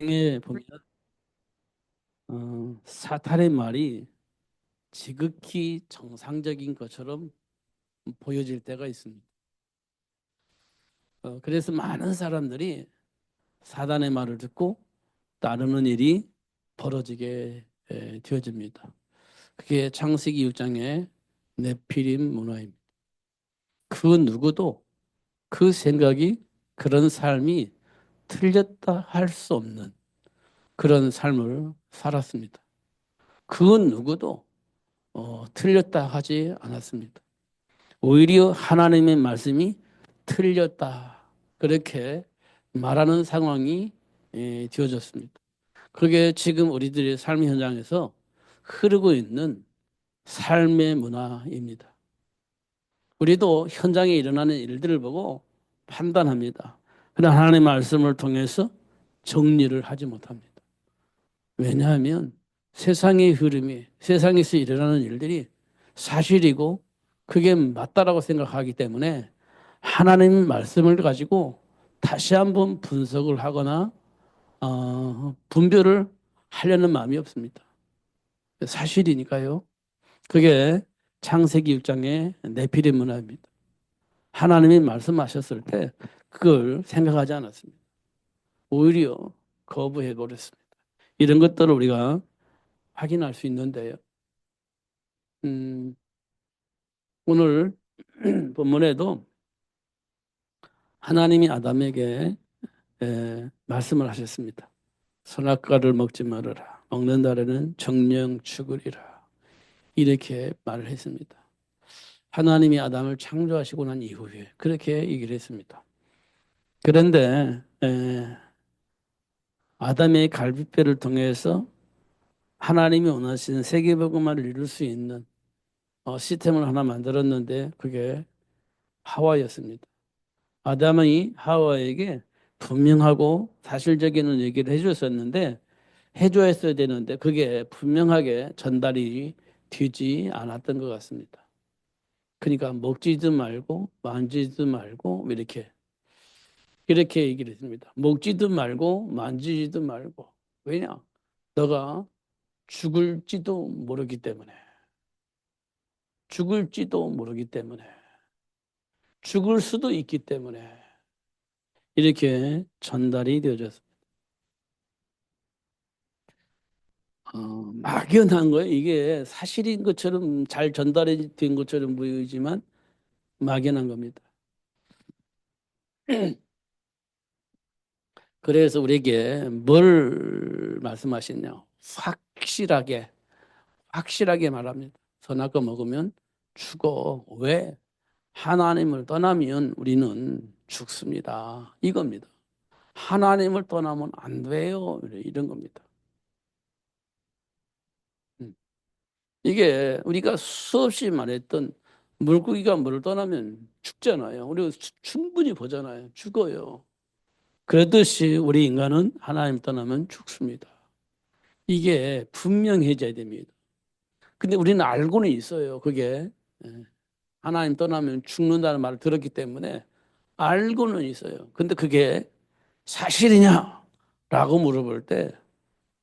에 보면 사탄의 말이 지극히 정상적인 것처럼 보여질 때가 있습니다. 그래서 많은 사람들이 사단의 말을 듣고 따르는 일이 벌어지게 되어집니다. 그게 창세기 6장의 네피림 문화입니다. 그 누구도 그 생각이 그런 삶이 틀렸다 할 수 없는 그런 삶을 살았습니다. 그 누구도 틀렸다 하지 않았습니다. 오히려 하나님의 말씀이 틀렸다. 그렇게 말하는 상황이 되어졌습니다. 그게 지금 우리들의 삶 현장에서 흐르고 있는 삶의 문화입니다. 우리도 현장에 일어나는 일들을 보고 판단합니다. 그러나 하나님의 말씀을 통해서 정리를 하지 못합니다. 왜냐하면 세상의 흐름이, 세상에서 일어나는 일들이 사실이고 그게 맞다라고 생각하기 때문에 하나님 말씀을 가지고 다시 한번 분석을 하거나 분별을 하려는 마음이 없습니다. 사실이니까요. 그게 창세기 6장의 네피림 문화입니다. 하나님이 말씀하셨을 때 그걸 생각하지 않았습니다. 오히려 거부해 버렸습니다. 이런 것들을 우리가 확인할 수 있는데요. 음, 오늘 본문에도 하나님이 아담에게 말씀을 하셨습니다. 선악과를 먹지 말아라. 먹는 날에는 정령 죽으리라. 이렇게 말을 했습니다. 하나님이 아담을 창조하시고 난 이후에 그렇게 얘기를 했습니다. 그런데 아담의 갈빗뼈를 통해서 하나님이 원하시는 세계복음화를 이룰 수 있는 시스템을 하나 만들었는데 그게 하와였습니다. 아담이 하와에게 분명하고 사실적인 얘기를 해줬었는데 해줘야 되는데 그게 분명하게 전달이 되지 않았던 것 같습니다. 그러니까 먹지도 말고 만지지도 말고 이렇게 얘기를 했습니다. 먹지도 말고 만지지도 말고. 왜냐? 너가 죽을지도 모르기 때문에. 죽을지도 모르기 때문에. 죽을 수도 있기 때문에 이렇게 전달이 되어졌습니다. 막연한 거예요. 이게 사실인 것처럼 잘 전달이 된 것처럼 보이지만 막연한 겁니다. 그래서 우리에게 뭘 말씀하시냐? 확실하게, 확실하게 말합니다. 선악과 먹으면 죽어. 왜? 하나님을 떠나면 우리는 죽습니다. 이겁니다. 하나님을 떠나면 안 돼요. 이런 겁니다. 음. 이게 우리가 수없이 말했던 물고기가 물을 떠나면 죽잖아요. 우리가 충분히 보잖아요. 죽어요. 그렇듯이 우리 인간은 하나님 떠나면 죽습니다. 이게 분명해져야 됩니다. 근데 우리는 알고는 있어요. 그게 예. 하나님 떠나면 죽는다는 말을 들었기 때문에 알고는 있어요. 근데 그게 사실이냐? 라고 물어볼 때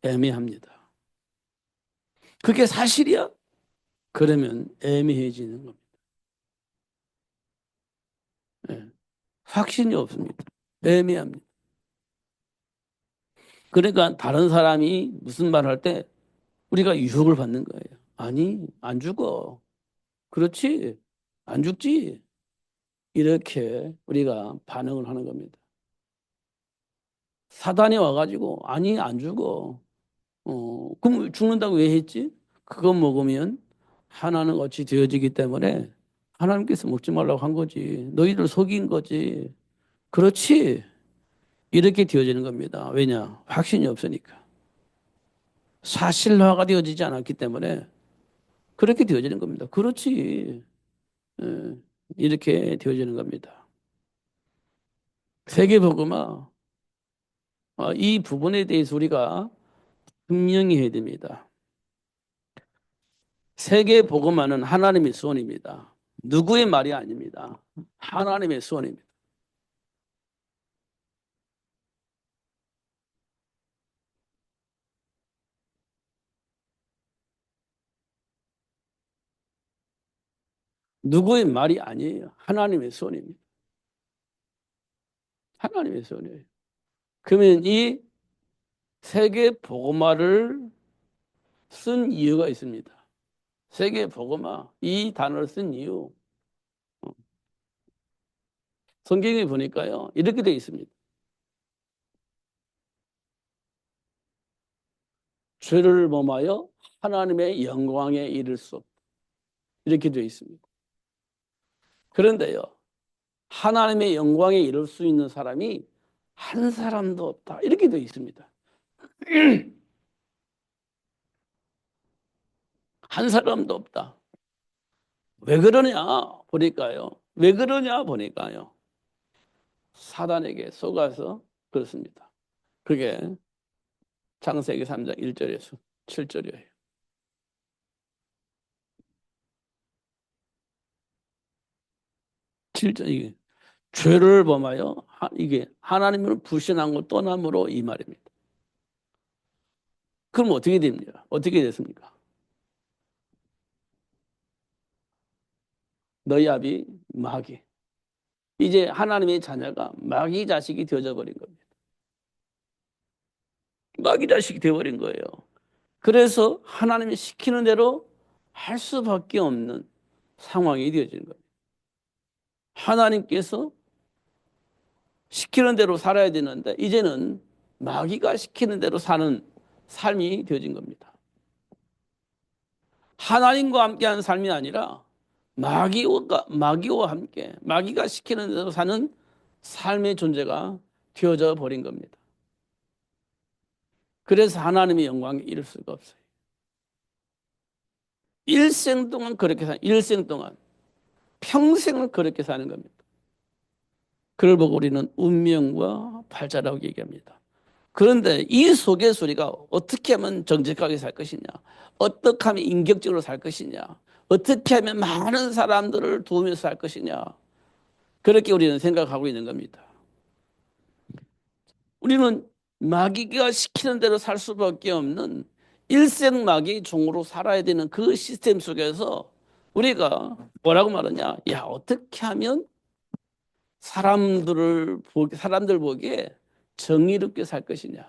애매합니다. 그게 사실이야? 그러면 애매해지는 겁니다. 예. 확신이 없습니다. 애매합니다. 그러니까 다른 사람이 무슨 말 할 때 우리가 유혹을 받는 거예요. 아니, 안 죽어. 그렇지? 안 죽지? 이렇게 우리가 반응을 하는 겁니다. 사단이 와가지고 아니 안 죽어. 그럼 죽는다고 왜 했지? 그거 먹으면 하나는 어찌 되어지기 때문에 하나님께서 먹지 말라고 한 거지. 너희들 속인 거지. 그렇지? 이렇게 되어지는 겁니다. 왜냐? 확신이 없으니까. 사실화가 되어지지 않았기 때문에 그렇게 되어지는 겁니다. 그렇지. 예, 이렇게 되어지는 겁니다. 세계복음화 이 부분에 대해서 우리가 분명히 해야 됩니다. 세계복음화는 하나님의 소원입니다. 누구의 말이 아닙니다. 하나님의 소원입니다. 누구의 말이 아니에요. 하나님의 손입니다. 하나님의 손이에요. 그러면 이 세계 복음화를 쓴 이유가 있습니다. 세계 복음화 이 단어를 쓴 이유 성경에 보니까요 이렇게 되어 있습니다. 죄를 범하여 하나님의 영광에 이를 수 없다. 이렇게 되어 있습니다. 그런데요 하나님의 영광에 이를 수 있는 사람이 한 사람도 없다. 이렇게 되어 있습니다. 한 사람도 없다. 왜 그러냐 보니까요. 왜 그러냐 보니까요. 사단에게 속아서 그렇습니다. 그게 창세기 3장 1절에서 7절이에요. 7절 이게 죄를 범하여 이게 하나님을 불신한 것 떠남으로 이 말입니다. 그럼 어떻게 됩니까? 어떻게 됐습니까? 너희 아비 마귀. 이제 하나님의 자녀가 마귀 자식이 되어져 버린 겁니다. 마귀 자식이 되어버린 거예요. 그래서 하나님이 시키는 대로 할 수밖에 없는 상황이 되어지는 겁니다. 하나님께서 시키는 대로 살아야 되는데 이제는 마귀가 시키는 대로 사는 삶이 되어진 겁니다. 하나님과 함께하는 삶이 아니라 마귀와 함께 마귀가 시키는 대로 사는 삶의 존재가 되어져 버린 겁니다. 그래서 하나님의 영광에 이를 수가 없어요. 일생 동안 그렇게 일생 동안 평생을 그렇게 사는 겁니다. 그걸 보고 우리는 운명과 팔자라고 얘기합니다. 그런데 이 속의 소리가 어떻게 하면 정직하게 살 것이냐, 어떻게 하면 인격적으로 살 것이냐, 어떻게 하면 많은 사람들을 도우면서 살 것이냐, 그렇게 우리는 생각하고 있는 겁니다. 우리는 마귀가 시키는 대로 살 수밖에 없는 일생 마귀 종으로 살아야 되는 그 시스템 속에서 우리가 뭐라고 말하냐, 야 어떻게 하면 사람들 보기에 정의롭게 살 것이냐,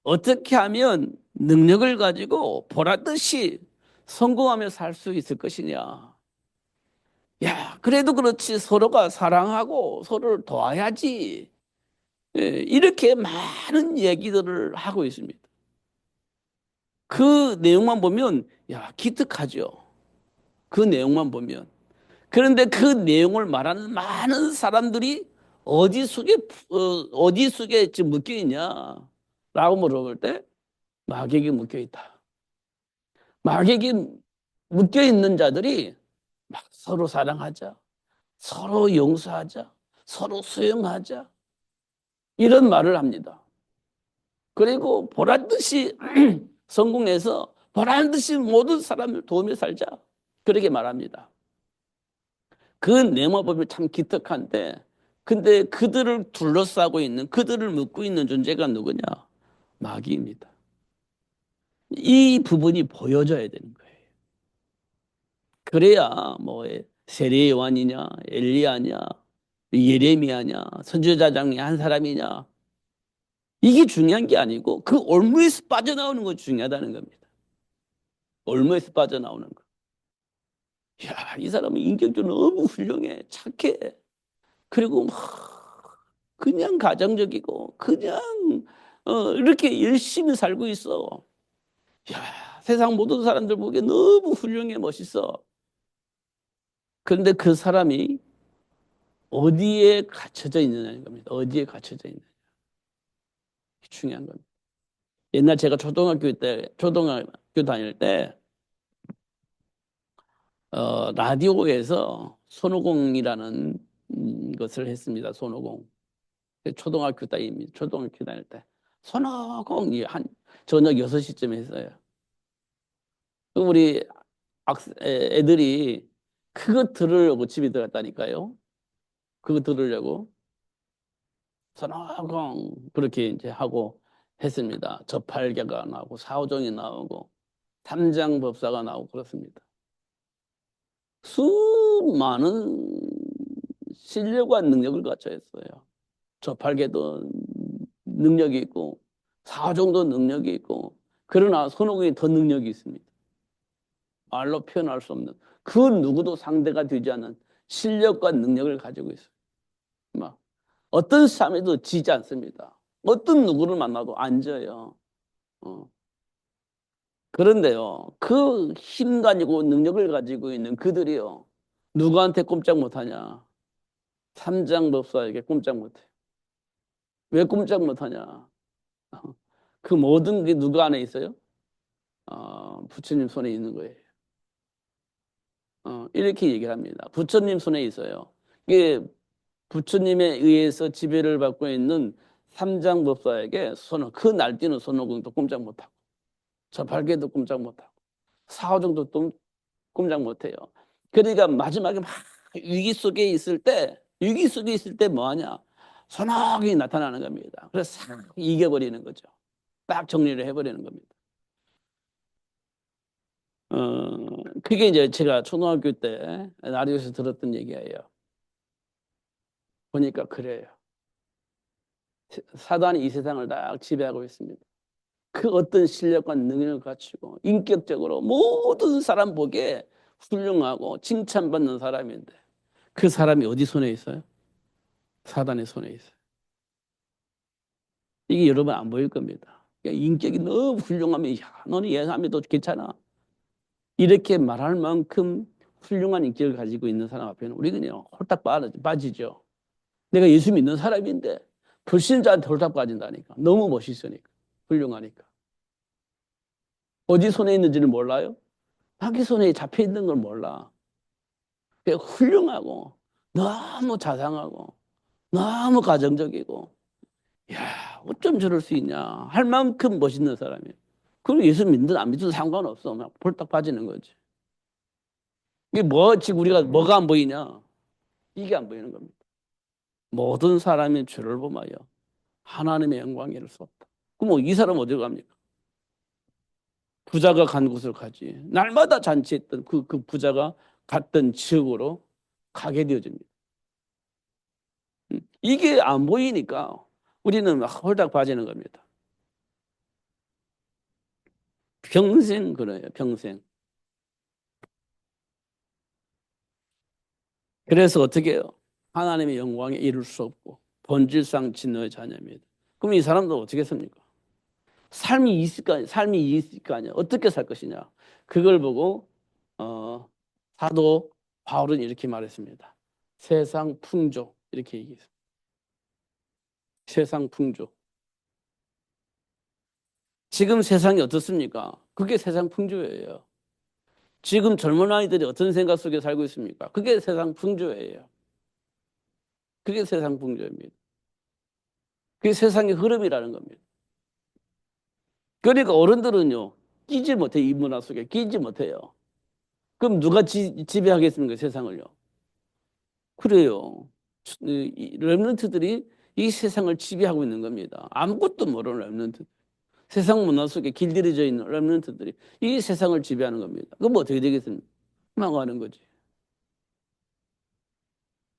어떻게 하면 능력을 가지고 보라듯이 성공하며 살 수 있을 것이냐. 야, 그래도 그렇지 서로가 사랑하고 서로를 도와야지. 예, 이렇게 많은 얘기들을 하고 있습니다. 그 내용만 보면 야, 기특하죠. 그 내용만 보면. 그런데 그 내용을 말하는 많은 사람들이 어디 속에 지금 묶여 있냐라고 물어볼 때 마귀에게 묶여 있다. 마귀에게 묶여 있는 자들이 막 서로 사랑하자, 서로 용서하자, 서로 수용하자 이런 말을 합니다. 그리고 보란 듯이 성공해서 보란 듯이 모든 사람을 도우며 살자 그렇게 말합니다. 그 내용을 보면 참 기특한데 근데 그들을 둘러싸고 있는 그들을 묶고 있는 존재가 누구냐? 마귀입니다. 이 부분이 보여져야 되는 거예요. 그래야 뭐 세례 요한이냐 엘리야냐 예레미야냐 선지자 중에 한 사람이냐 이게 중요한 게 아니고 그 올무에서 빠져나오는 거 중요하다는 겁니다. 올무에서 빠져나오는 거. 야, 이 사람은 인격적으로 너무 훌륭해, 착해. 그리고 막 그냥 가정적이고 그냥 이렇게 열심히 살고 있어. 야, 세상 모든 사람들 보기에 너무 훌륭해, 멋있어. 그런데 그 사람이 어디에 갇혀져 있느냐는 겁니다. 어디에 갇혀져 있느냐. 중요한 겁니다. 옛날 제가 초등학교 다닐 때, 라디오에서 손오공이라는 것을 했습니다. 손오공. 초등학교 다닐 때. 손오공이 저녁 6시쯤에 했어요. 우리 애들이 그거 들으려고 집에 들어갔다니까요. 그거 들으려고. 선호공 그렇게 이제 하고 했습니다. 저팔계가 나오고 사오정이 나오고 삼장법사가 나오고 그렇습니다. 수많은 실력과 능력을 갖춰 있어요. 저팔계도 능력이 있고 사정도 능력이 있고 그러나 손오공이 더 능력이 있습니다. 말로 표현할 수 없는 그 누구도 상대가 되지 않는 실력과 능력을 가지고 있어요. 막 어떤 싸움에도 지지 않습니다. 어떤 누구를 만나도 안 져요. 어. 그런데요, 그 힘 가지고 능력을 가지고 있는 그들이요, 누구한테 꼼짝 못하냐? 삼장법사에게 꼼짝 못해. 왜 꼼짝 못하냐? 그 모든 게 누구 안에 있어요? 부처님 손에 있는 거예요. 이렇게 얘기를 합니다. 부처님 손에 있어요. 이게 부처님에 의해서 지배를 받고 있는 삼장법사에게 그 날뛰는 손오공도 꼼짝 못하고, 저팔계도 꼼짝 못하고, 사오정도 또 꼼짝 못해요. 그러니까 마지막에 막 위기 속에 있을 때 뭐하냐? 선악이 나타나는 겁니다. 그래서 싹 이겨버리는 거죠. 딱 정리를 해버리는 겁니다. 그게 이제 제가 초등학교 때 라디오에서 들었던 얘기예요. 보니까 그래요. 사단이 이 세상을 딱 지배하고 있습니다. 그 어떤 실력과 능력을 갖추고 인격적으로 모든 사람 보기에 훌륭하고 칭찬받는 사람인데 그 사람이 어디 손에 있어요? 사단의 손에 있어요. 이게 여러분 안 보일 겁니다. 그러니까 인격이 너무 훌륭하면 야, 너는 예상하면 괜찮아. 이렇게 말할 만큼 훌륭한 인격을 가지고 있는 사람 앞에는 우리가 그냥 홀딱 빠지죠. 내가 예수 믿는 사람인데 불신자한테 홀딱 빠진다니까. 너무 멋있으니까. 훌륭하니까. 어디 손에 있는지를 몰라요? 자기 손에 잡혀 있는 걸 몰라. 훌륭하고 너무 자상하고 너무 가정적이고 야 어쩜 저럴 수 있냐 할 만큼 멋있는 사람이에요. 그리고 예수 믿든 안 믿든 상관없어. 막 홀딱 빠지는 거지. 이게 지금 우리가 뭐가 안 보이냐? 이게 안 보이는 겁니다. 모든 사람이 주를 범하여 하나님의 영광에 이를 수 없다. 그럼 뭐 이 사람 어디로 갑니까? 부자가 간 곳을 가지. 날마다 잔치했던 그 부자가 갔던 지역으로 가게 되어집니다. 이게 안 보이니까 우리는 막 홀딱 빠지는 겁니다. 평생 그래요, 평생. 그래서 어떻게 해요? 하나님의 영광에 이룰 수 없고 본질상 진노의 자녀입니다. 그럼 이 사람도 어떻게 삽니까? 삶이 있을 거 아니야. 어떻게 살 것이냐. 그걸 보고 어, 사도 바울은 이렇게 말했습니다. 세상 풍조 이렇게 얘기했습니다. 세상 풍조. 지금 세상이 어떻습니까? 그게 세상 풍조예요. 지금 젊은 아이들이 어떤 생각 속에 살고 있습니까? 그게 세상 풍조예요. 그게 세상 풍조입니다. 그게 세상의 흐름이라는 겁니다. 그러니까 어른들은요, 끼지 못해, 이 문화 속에 끼지 못해요. 그럼 누가 지배하겠습니까, 세상을요? 그래요. 이 랩런트들이 이 세상을 지배하고 있는 겁니다. 아무것도 모르는 랩런트. 세상 문화 속에 길들여져 있는 랩런트들이 이 세상을 지배하는 겁니다. 그럼 뭐 어떻게 되겠습니까? 망하는 거지.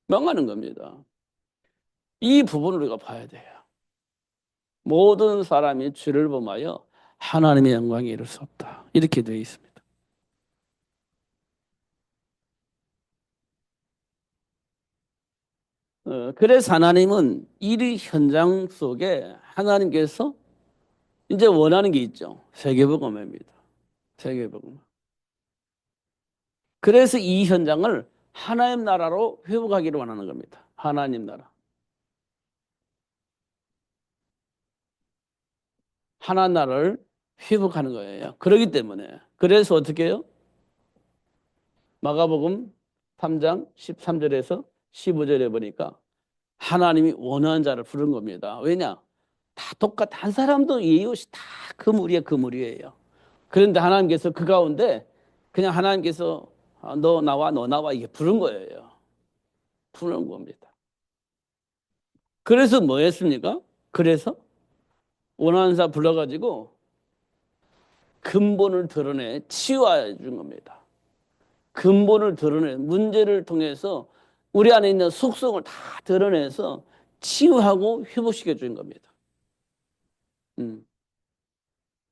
망하는 겁니다. 이 부분을 우리가 봐야 돼요. 모든 사람이 죄를 범하여 하나님의 영광에 이를 수 없다. 이렇게 되어 있습니다. 그래서 하나님은 이 현장 속에 하나님께서 이제 원하는 게 있죠. 세계복음입니다. 세계복음. 그래서 이 현장을 하나님 나라로 회복하기를 원하는 겁니다. 하나님 나라. 하나님 나라를 회복하는 거예요. 그렇기 때문에. 그래서 어떻게 해요? 마가복음 3장 13절에서 15절에 보니까 하나님이 원하는 자를 부른 겁니다. 왜냐? 다 한 사람도 이웃이 다 그 무리야, 그 무리예요. 그런데 하나님께서 그 가운데 그냥 하나님께서 너 나와, 너 나와 이게 부른 거예요. 부른 겁니다. 그래서 뭐 했습니까? 그래서 원하는 자 불러가지고 근본을 드러내 치유해 준 겁니다. 근본을 드러내 문제를 통해서 우리 안에 있는 속성을 다 드러내서 치유하고 회복시켜 주는 겁니다. 음.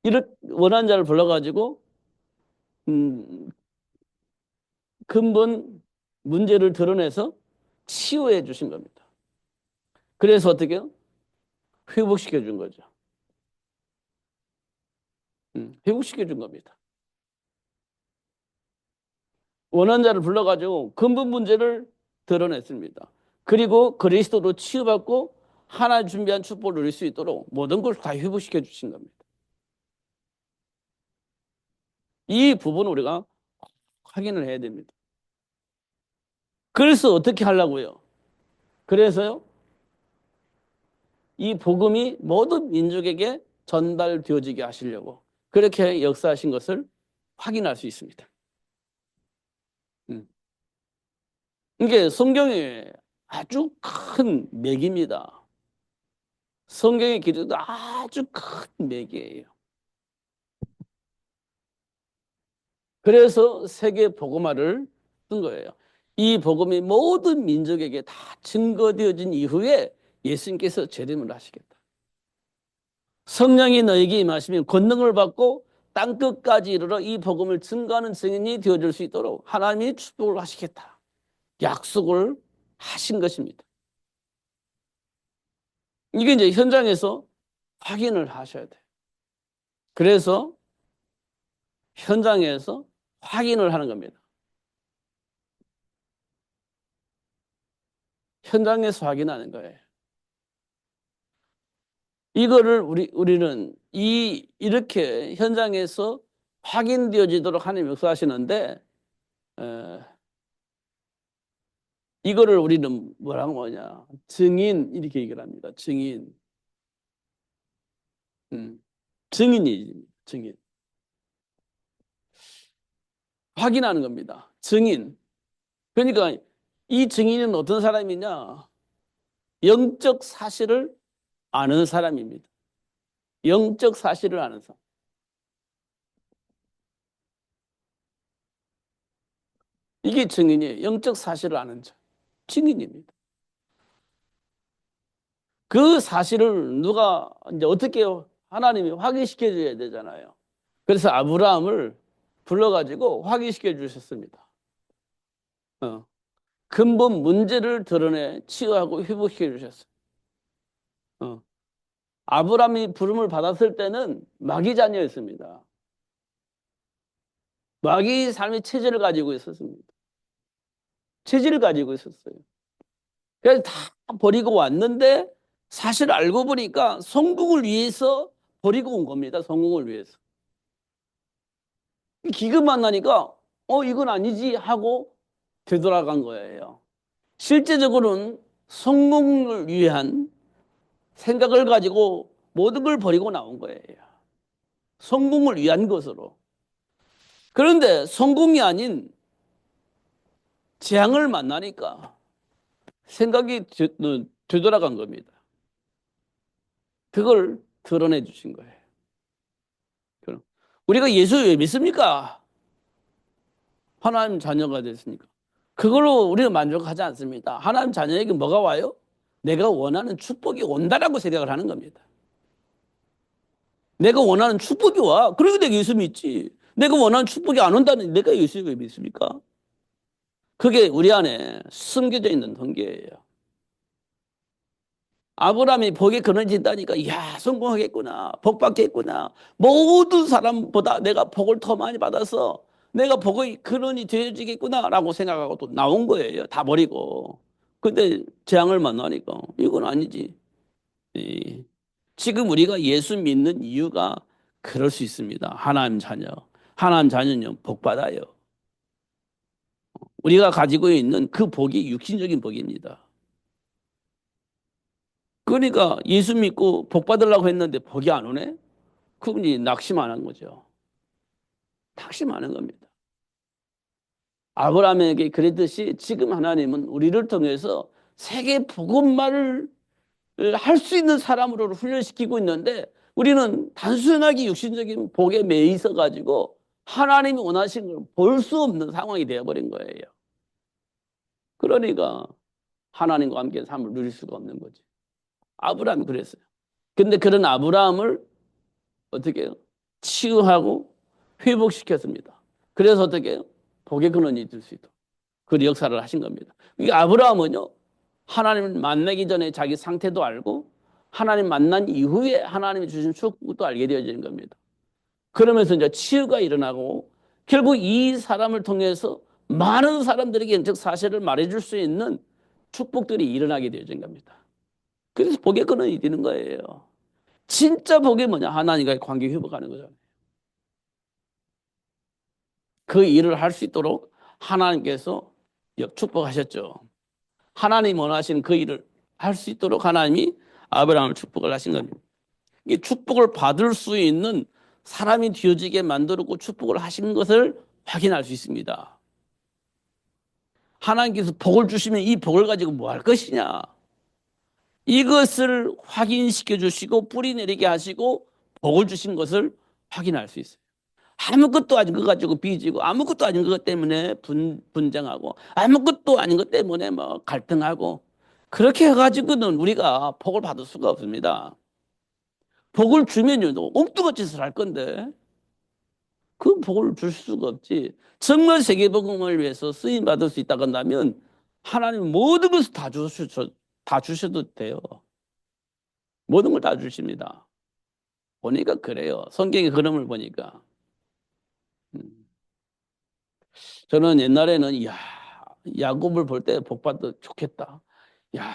이렇게 원한 자를 불러가지고 음, 근본 문제를 드러내서 치유해 주신 겁니다. 그래서 어떻게요? 회복시켜 준 거죠. 회복시켜 준 겁니다. 원한 자를 불러가지고 근본 문제를 드러냈습니다. 그리고 그리스도로 치유받고 하나 준비한 축복을 누릴 수 있도록 모든 걸 다 회복시켜 주신 겁니다. 이 부분을 우리가 확인을 해야 됩니다. 그래서 어떻게 하려고요? 그래서요, 이 복음이 모든 민족에게 전달되어지게 하시려고 그렇게 역사하신 것을 확인할 수 있습니다. 음. 이게 성경의 아주 큰 맥입니다. 성경의 기록도 아주 큰 맥이에요. 그래서 세계 복음화를 쓴 거예요. 이 복음이 모든 민족에게 다 증거되어진 이후에 예수님께서 재림을 하시겠다. 성령이 너에게 임하시면 권능을 받고 땅끝까지 이르러 이 복음을 증거하는 증인이 되어줄 수 있도록 하나님이 축복을 하시겠다. 약속을 하신 것입니다. 이게 이제 현장에서 확인을 하셔야 돼요. 그래서 현장에서 확인을 하는 겁니다. 현장에서 확인하는 거예요. 이거를 우리는 이렇게 현장에서 확인되어지도록 하나님 역사하시는데, 이거를 우리는 뭐라고 하냐? 증인, 이렇게 얘기를 합니다. 증인. 증인이, 증인. 확인하는 겁니다. 증인. 그러니까 이 증인은 어떤 사람이냐? 영적 사실을 아는 사람입니다. 영적 사실을 아는 사람. 이게 증인이에요. 영적 사실을 아는 자. 증인입니다. 그 사실을 누가 이제 어떻게 하나님이 확인시켜 줘야 되잖아요. 그래서 아브라함을 불러가지고 확인시켜 주셨습니다. 근본 문제를 드러내 치유하고 회복시켜 주셨어요. 아브라함이 부름을 받았을 때는 마귀 자녀였습니다. 마귀 삶의 체질을 가지고 있었습니다. 체질을 가지고 있었어요. 그래서 다 버리고 왔는데 사실 알고 보니까 성공을 위해서 버리고 온 겁니다. 성공을 위해서. 기근 만나니까 이건 아니지 하고 되돌아간 거예요. 실제적으로는 성공을 위한 생각을 가지고 모든 걸 버리고 나온 거예요. 성공을 위한 것으로. 그런데 성공이 아닌 재앙을 만나니까 생각이 되돌아간 겁니다. 그걸 드러내 주신 거예요. 우리가 예수 왜 믿습니까? 하나님 자녀가 됐으니까. 그걸로 우리가 만족하지 않습니다. 하나님 자녀에게 뭐가 와요? 내가 원하는 축복이 온다라고 생각을 하는 겁니다. 내가 원하는 축복이 와. 그러니까 내가 예수 믿지. 내가 원하는 축복이 안 온다는 내가 예수 왜 믿습니까? 그게 우리 안에 숨겨져 있는 동기예요. 아브라함이 복에 그늘진다니까 야 성공하겠구나. 복 받겠구나. 모든 사람보다 내가 복을 더 많이 받아서 내가 복의 근원이 되어지겠구나 라고 생각하고 또 나온 거예요. 다 버리고. 근데 재앙을 만나니까 이건 아니지. 예. 지금 우리가 예수 믿는 이유가 그럴 수 있습니다. 하나님 자녀. 하나님 자녀는 복 받아요. 우리가 가지고 있는 그 복이 육신적인 복입니다. 그러니까 예수 믿고 복 받으려고 했는데 복이 안 오네? 그분이 낙심하는 거죠. 낙심하는 겁니다. 아브라함에게 그랬듯이 지금 하나님은 우리를 통해서 세계 복음화를 할 수 있는 사람으로 훈련시키고 있는데 우리는 단순하게 육신적인 복에 매여 있어 가지고 하나님이 원하시는 걸 볼 수 없는 상황이 되어버린 거예요. 그러니까 하나님과 함께 삶을 누릴 수가 없는 거지. 아브라함이 그랬어요. 근데 그런 아브라함을 어떻게 해요? 치유하고 회복시켰습니다. 그래서 어떻게 해요? 복의 근원이 될 수 있도록 그 역사를 하신 겁니다. 이 아브라함은요, 하나님을 만나기 전에 자기 상태도 알고 하나님 만난 이후에 하나님이 주신 축복도 알게 되어지는 겁니다. 그러면서 이제 치유가 일어나고 결국 이 사람을 통해서 많은 사람들에게 영적 사실을 말해줄 수 있는 축복들이 일어나게 되어진 겁니다. 그래서 복의 근원이 되는 거예요. 진짜 복이 뭐냐? 하나님과의 관계 회복하는 거잖아요. 그 일을 할 수 있도록 하나님께서 축복하셨죠. 하나님 원하시는 그 일을 할 수 있도록 하나님이 아브라함을 축복을 하신 겁니다. 이 축복을 받을 수 있는 사람이 되어지게 만들었고 축복을 하신 것을 확인할 수 있습니다. 하나님께서 복을 주시면 이 복을 가지고 뭐 할 것이냐? 이것을 확인시켜 주시고 뿌리 내리게 하시고 복을 주신 것을 확인할 수 있어요. 아무것도 아닌 것 가지고 빚지고 아무것도 아닌 것 때문에 분쟁하고 아무것도 아닌 것 때문에 뭐 갈등하고 그렇게 해가지고는 우리가 복을 받을 수가 없습니다. 복을 주면요 엉뚱한 짓을 할 건데 그 복을 줄 수가 없지. 정말 세계복음을 위해서 쓰임 받을 수 있다고 한다면 하나님 모든 것을 다 주셔도 돼요. 모든 걸 다 주십니다. 보니까 그래요. 성경의 흐름을 보니까. 저는 옛날에는 야곱을 볼 때 복 받도 좋겠다.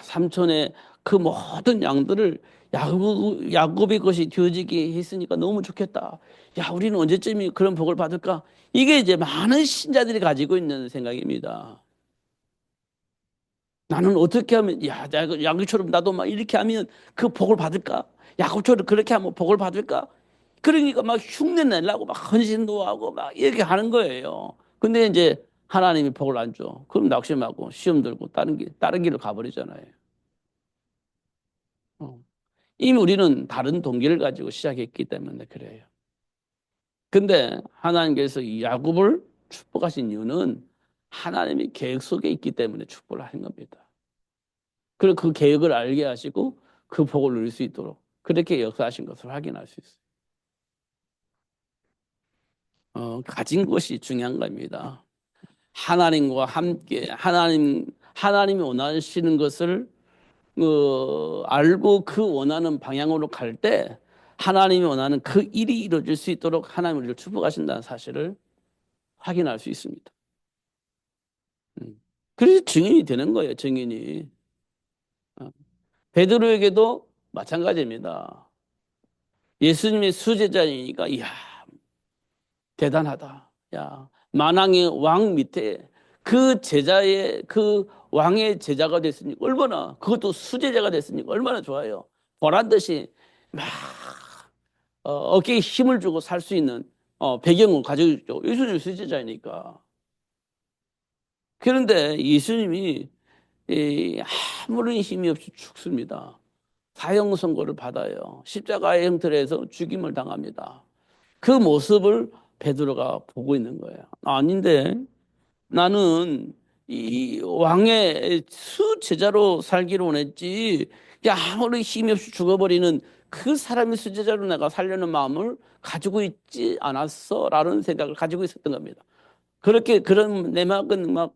삼촌의 그 모든 양들을 야곱의 것이 되어지게 했으니까 너무 좋겠다. 우리는 언제쯤이 그런 복을 받을까? 이게 이제 많은 신자들이 가지고 있는 생각입니다. 나는 어떻게 하면 야곱처럼 나도 막 이렇게 하면 그 복을 받을까? 야곱처럼 그렇게 하면 복을 받을까? 그러니까 막 흉내 내려고 막 헌신도 하고 막 이렇게 하는 거예요. 근데 이제 하나님이 복을 안 줘. 그럼 낙심하고 시험 들고 다른 길로 가버리잖아요. 어. 이미 우리는 다른 동기를 가지고 시작했기 때문에 그래요. 근데 하나님께서 이 야곱을 축복하신 이유는 하나님이 계획 속에 있기 때문에 축복을 하신 겁니다. 그리고 그 계획을 알게 하시고 그 복을 누릴 수 있도록 그렇게 역사하신 것을 확인할 수 있어요. 가진 것이 중요한 겁니다. 하나님과 함께 하나님이 원하시는 것을 알고 그 원하는 방향으로 갈 때 하나님이 원하는 그 일이 이루어질 수 있도록 하나님 우리를 축복하신다는 사실을 확인할 수 있습니다. 그래서 증인이 되는 거예요. 증인이. 베드로에게도 마찬가지입니다. 예수님의 수제자이니까 대단하다. 만왕의 왕 밑에 그 제자의 그 왕의 제자가 됐으니까 얼마나 그것도 수제자가 됐으니까 얼마나 좋아요. 보란 듯이 막 어깨에 힘을 주고 살 수 있는 배경을 가지고 있죠. 예수님 수제자이니까. 그런데 예수님이 아무런 힘이 없이 죽습니다. 사형 선고를 받아요. 십자가의 형틀에서 죽임을 당합니다. 그 모습을 베드로가 보고 있는 거예요. 아닌데 나는 이 왕의 수제자로 살기를 원했지. 아무리 힘이 없이 죽어버리는 그 사람의 수제자로 내가 살려는 마음을 가지고 있지 않았어라는 생각을 가지고 있었던 겁니다. 그렇게 그런 내막은 막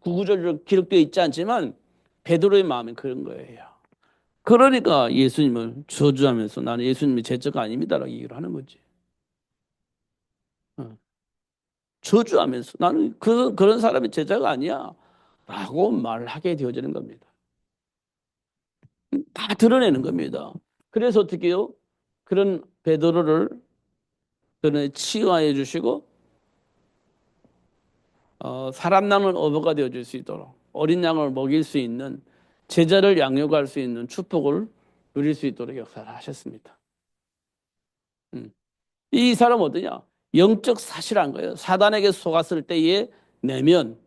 구구절절 기록되어 있지 않지만 베드로의 마음은 그런 거예요. 그러니까 예수님을 저주하면서 나는 예수님의 제자가 아닙니다라고 얘기를 하는 거지. 어. 저주하면서 나는 그런 사람의 제자가 아니야. 라고 말하게 되어지는 겁니다. 다 드러내는 겁니다. 그래서 어떻게 해요? 그런 베드로를 치유해 주시고 사람 낳는 어부가 되어줄 수 있도록 어린 양을 먹일 수 있는 제자를 양육할 수 있는 축복을 누릴 수 있도록 역사를 하셨습니다. 이 사람은 어떠냐? 영적 사실한 거예요. 사단에게 속았을 때의 내면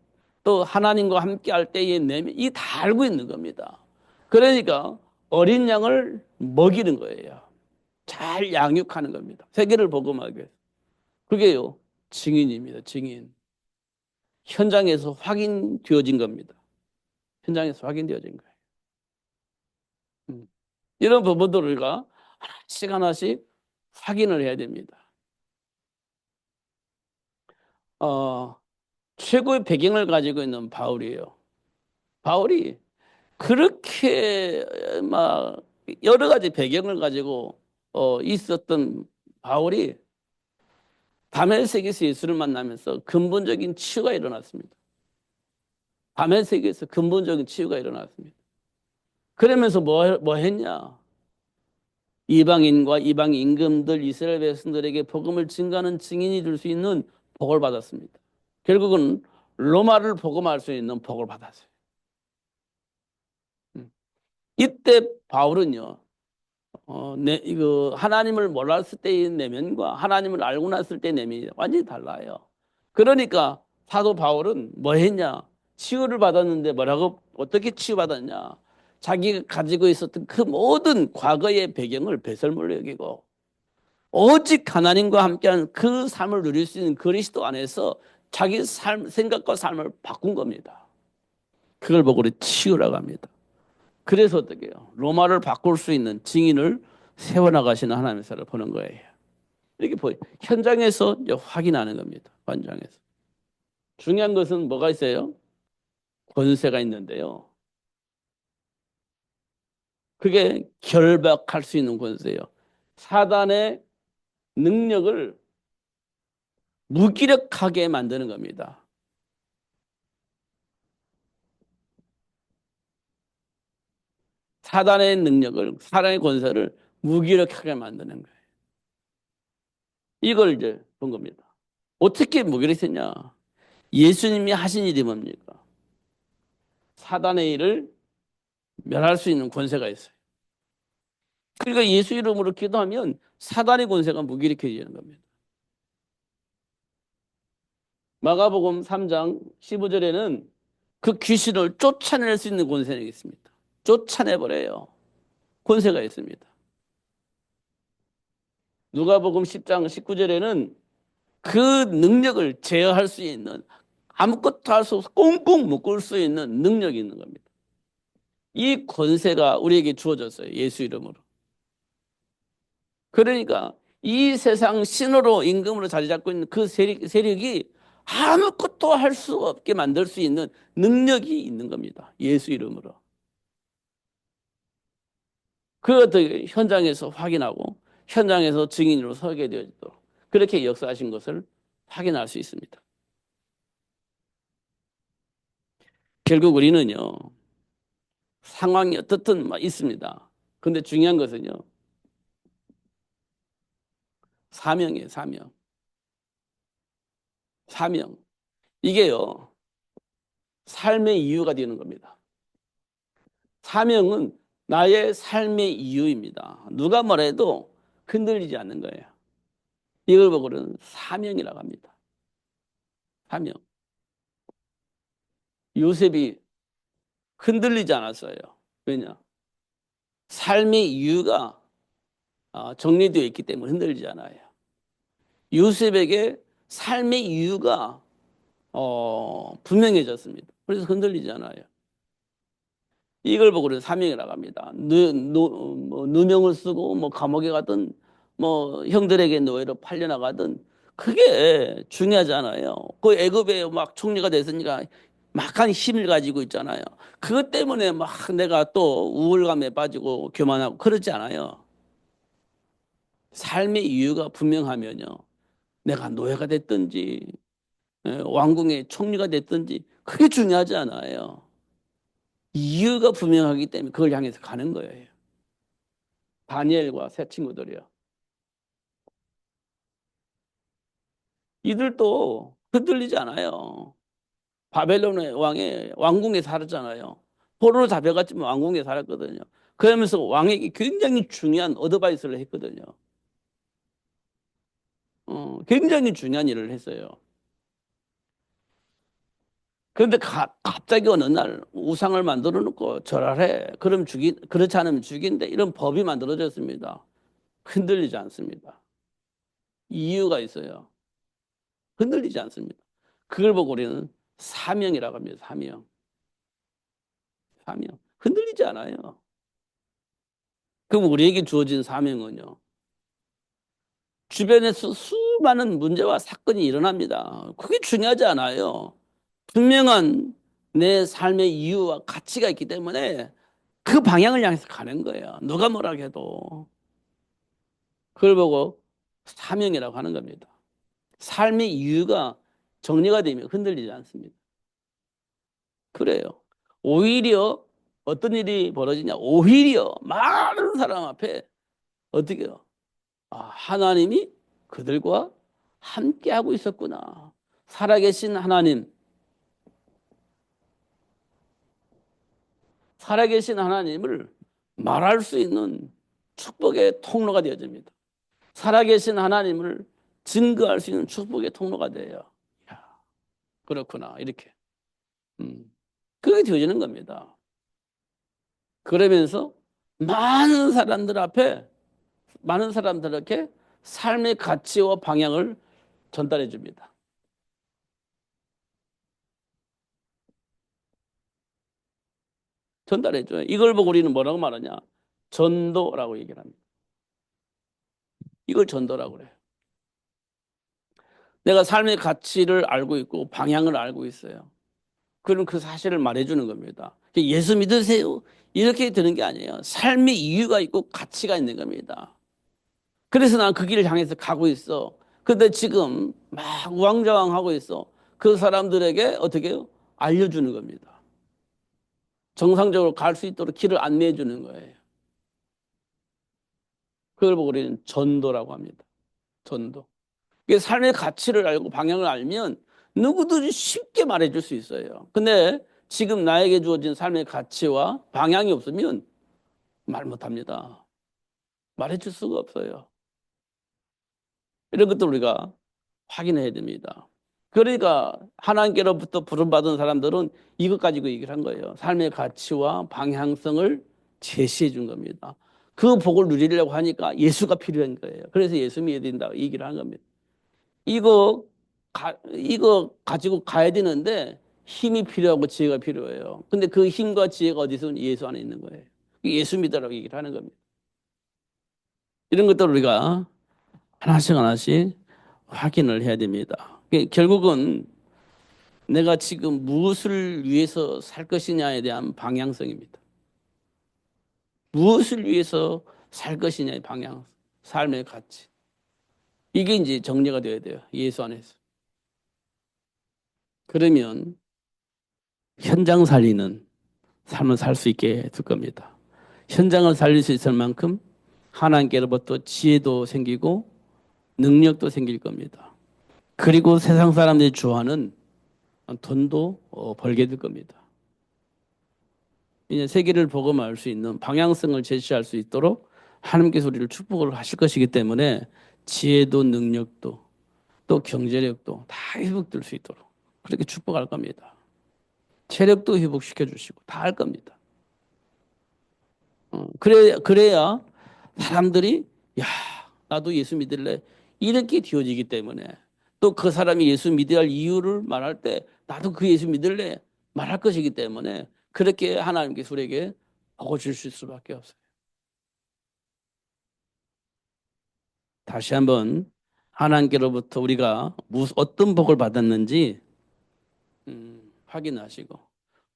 또 하나님과 함께 할 때의 내면 이 다 알고 있는 겁니다. 그러니까 어린 양을 먹이는 거예요. 잘 양육하는 겁니다. 세계를 복음하게. 그게요. 증인입니다. 증인. 현장에서 확인되어진 겁니다. 현장에서 확인되어진 거예요. 음. 이런 부분들을 우리가 하나씩 하나씩 확인을 해야 됩니다. 어, 최고의 배경을 가지고 있는 바울이에요. 바울이 그렇게 막 여러 가지 배경을 가지고 있었던 바울이 다메섹에서 예수를 만나면서 근본적인 치유가 일어났습니다. 다메섹에서 근본적인 치유가 일어났습니다. 그러면서 뭐 했냐? 이방인과 이방 임금들 이스라엘 백성들에게 복음을 증거하는 증인이 될 수 있는 복을 받았습니다. 결국은 로마를 복음할 수 있는 복을 받았어요. 이때 바울은요, 이거 하나님을 몰랐을 때의 내면과 하나님을 알고 났을 때의 내면이 완전히 달라요. 그러니까 사도 바울은 뭐 했냐? 치유를 받았는데 뭐라고, 어떻게 치유받았냐? 자기가 가지고 있었던 그 모든 과거의 배경을 배설물로 여기고 오직 하나님과 함께하는 그 삶을 누릴 수 있는 그리스도 안에서 자기 생각과 삶을 바꾼 겁니다. 그걸 보고 우리 치유라고 합니다. 그래서 어떻게 해요? 로마를 바꿀 수 있는 증인을 세워나가시는 하나님의 사를 보는 거예요. 이렇게 보여. 현장에서 이제 확인하는 겁니다. 현장에서. 중요한 것은 뭐가 있어요? 권세가 있는데요. 그게 결박할 수 있는 권세예요. 사단의 능력을 무기력하게 만드는 겁니다. 사단의 능력을, 사단의 권세를 무기력하게 만드는 거예요. 이걸 이제 본 겁니다. 어떻게 무기력했냐? 예수님이 하신 일이 뭡니까? 사단의 일을 멸할 수 있는 권세가 있어요. 그러니까 예수 이름으로 기도하면 사단의 권세가 무기력해지는 겁니다. 마가복음 3장 15절에는 그 귀신을 쫓아낼 수 있는 권세가 있습니다. 쫓아내버려요. 권세가 있습니다. 누가복음 10장 19절에는 그 능력을 제어할 수 있는, 아무것도 할 수 없어 꽁꽁 묶을 수 있는 능력이 있는 겁니다. 이 권세가 우리에게 주어졌어요. 예수 이름으로. 그러니까 이 세상 신으로 임금으로 자리 잡고 있는 그 세력이 아무것도 할 수 없게 만들 수 있는 능력이 있는 겁니다. 예수 이름으로. 그것도 현장에서 확인하고 현장에서 증인으로 서게 되어지도록 그렇게 역사하신 것을 확인할 수 있습니다. 결국 우리는요, 상황이 어떻든 있습니다. 그런데 중요한 것은요, 사명이에요, 사명. 사명. 이게요, 삶의 이유가 되는 겁니다. 사명은 나의 삶의 이유입니다. 누가 뭐래도 흔들리지 않는 거예요. 이걸 보고는 사명이라고 합니다. 사명. 요셉이 흔들리지 않았어요. 왜냐? 삶의 이유가 정리되어 있기 때문에 흔들리지 않아요. 요셉에게 삶의 이유가 분명해졌습니다. 그래서 흔들리지 않아요. 이걸 보고 우리는 사명이라고 합니다. 뭐 누명을 쓰고 뭐 감옥에 가든 뭐 형들에게 노예로 팔려나가든 그게 중요하지 않아요. 그 애굽에 막 총리가 됐으니까 막한 힘을 가지고 있잖아요. 그것 때문에 막 내가 또 우울감에 빠지고 교만하고 그러지 않아요. 삶의 이유가 분명하면요. 내가 노예가 됐든지 왕궁의 총리가 됐든지 그게 중요하지 않아요. 이유가 분명하기 때문에 그걸 향해서 가는 거예요. 다니엘과 세 친구들이요. 이들도 흔들리지 않아요. 바벨론의 왕의 왕궁에 살았잖아요. 포로로 잡혀갔지만 왕궁에 살았거든요. 그러면서 왕에게 굉장히 중요한 어드바이스를 했거든요. 굉장히 중요한 일을 했어요. 그런데 갑자기 어느 날 우상을 만들어 놓고 절하래. 그렇지 않으면 죽인대. 이런 법이 만들어졌습니다. 흔들리지 않습니다. 이유가 있어요. 흔들리지 않습니다. 그걸 보고 우리는 사명이라고 합니다. 사명. 사명. 흔들리지 않아요. 그럼 우리에게 주어진 사명은요. 주변에서 수많은 문제와 사건이 일어납니다. 그게 중요하지 않아요. 분명한 내 삶의 이유와 가치가 있기 때문에 그 방향을 향해서 가는 거예요. 누가 뭐라 해도. 그걸 보고 사명이라고 하는 겁니다. 삶의 이유가 정리가 되면 흔들리지 않습니다. 그래요. 오히려 어떤 일이 벌어지냐? 오히려 많은 사람 앞에 어떻게 해요? 아, 하나님이 그들과 함께하고 있었구나. 살아계신 하나님, 살아계신 하나님을 말할 수 있는 축복의 통로가 되어집니다. 살아계신 하나님을 증거할 수 있는 축복의 통로가 돼요. 야, 그렇구나. 이렇게. 그게 되어지는 겁니다. 그러면서 많은 사람들 앞에, 많은 사람들에게 삶의 가치와 방향을 전달해 줍니다. 전달해 줘요. 이걸 보고 우리는 뭐라고 말하냐? 전도라고 얘기를 합니다. 이걸 전도라고 그래요. 내가 삶의 가치를 알고 있고 방향을 알고 있어요. 그럼 그 사실을 말해주는 겁니다. 예수 믿으세요. 이렇게 되는 게 아니에요. 삶의 이유가 있고 가치가 있는 겁니다. 그래서 난 그 길을 향해서 가고 있어. 근데 지금 막 우왕좌왕하고 있어. 그 사람들에게 어떻게 해요? 알려주는 겁니다. 정상적으로 갈 수 있도록 길을 안내해 주는 거예요. 그걸 보고 우리는 전도라고 합니다. 전도. 이게 삶의 가치를 알고 방향을 알면 누구든지 쉽게 말해줄 수 있어요. 근데 지금 나에게 주어진 삶의 가치와 방향이 없으면 말 못합니다. 말해줄 수가 없어요. 이런 것도 우리가 확인해야 됩니다. 그러니까 하나님께로부터 부름받은 사람들은 이것 가지고 얘기를 한 거예요. 삶의 가치와 방향성을 제시해 준 겁니다. 그 복을 누리려고 하니까 예수가 필요한 거예요. 그래서 예수 믿어야 된다고 얘기를 한 겁니다. 이거 가지고 가야 되는데 힘이 필요하고 지혜가 필요해요. 근데 그 힘과 지혜가 어디서 예수 안에 있는 거예요. 예수 믿으라고 얘기를 하는 겁니다. 이런 것들 우리가 하나씩 하나씩 확인을 해야 됩니다. 결국은 내가 지금 무엇을 위해서 살 것이냐에 대한 방향성입니다. 무엇을 위해서 살 것이냐의 방향, 삶의 가치. 이게 이제 정리가 되어야 돼요. 예수 안에서. 그러면 현장 살리는 삶을 살 수 있게 될 겁니다. 현장을 살릴 수 있을 만큼 하나님께로부터 지혜도 생기고 능력도 생길 겁니다. 그리고 세상 사람들이 좋아하는 돈도 벌게 될 겁니다. 이제 세계를 복음할 수 있는 방향성을 제시할 수 있도록 하나님께서 우리를 축복을 하실 것이기 때문에 지혜도 능력도 또 경제력도 다 회복될 수 있도록 그렇게 축복할 겁니다. 체력도 회복시켜 주시고 다 할 겁니다. 그래야 사람들이 야, 나도 예수 믿을래. 이렇게 되어지기 때문에 또 그 사람이 예수 믿어야 할 이유를 말할 때 나도 그 예수 믿을래 말할 것이기 때문에 그렇게 하나님께서 우리에게 복을 주실 수밖에 없어요. 다시 한번 하나님께로부터 우리가 어떤 복을 받았는지 확인하시고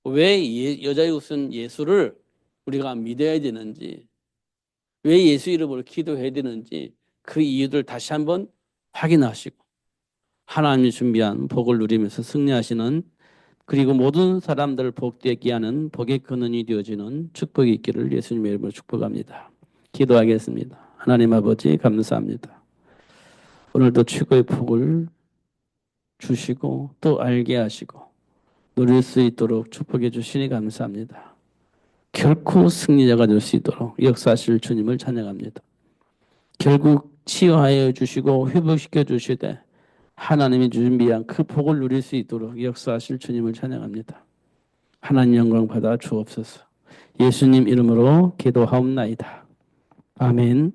왜 여자의 웃은 예수를 우리가 믿어야 되는지 왜 예수 이름으로 기도해야 되는지 그 이유들 다시 한번 확인하시고 하나님이 준비한 복을 누리면서 승리하시는 그리고 모든 사람들을 복되게 하는 복의 근원이 되어지는 축복이 있기를 예수님의 이름으로 축복합니다. 기도하겠습니다. 하나님 아버지 감사합니다. 오늘도 최고의 복을 주시고 또 알게 하시고 누릴 수 있도록 축복해 주시니 감사합니다. 결코 승리자가 될 수 있도록 역사하실 주님을 찬양합니다. 결국 치유하여 주시고 회복시켜 주시되 하나님이 준비한 그 복을 누릴 수 있도록 역사하실 주님을 찬양합니다. 하나님 영광 받아 주옵소서. 예수님 이름으로 기도하옵나이다. 아멘.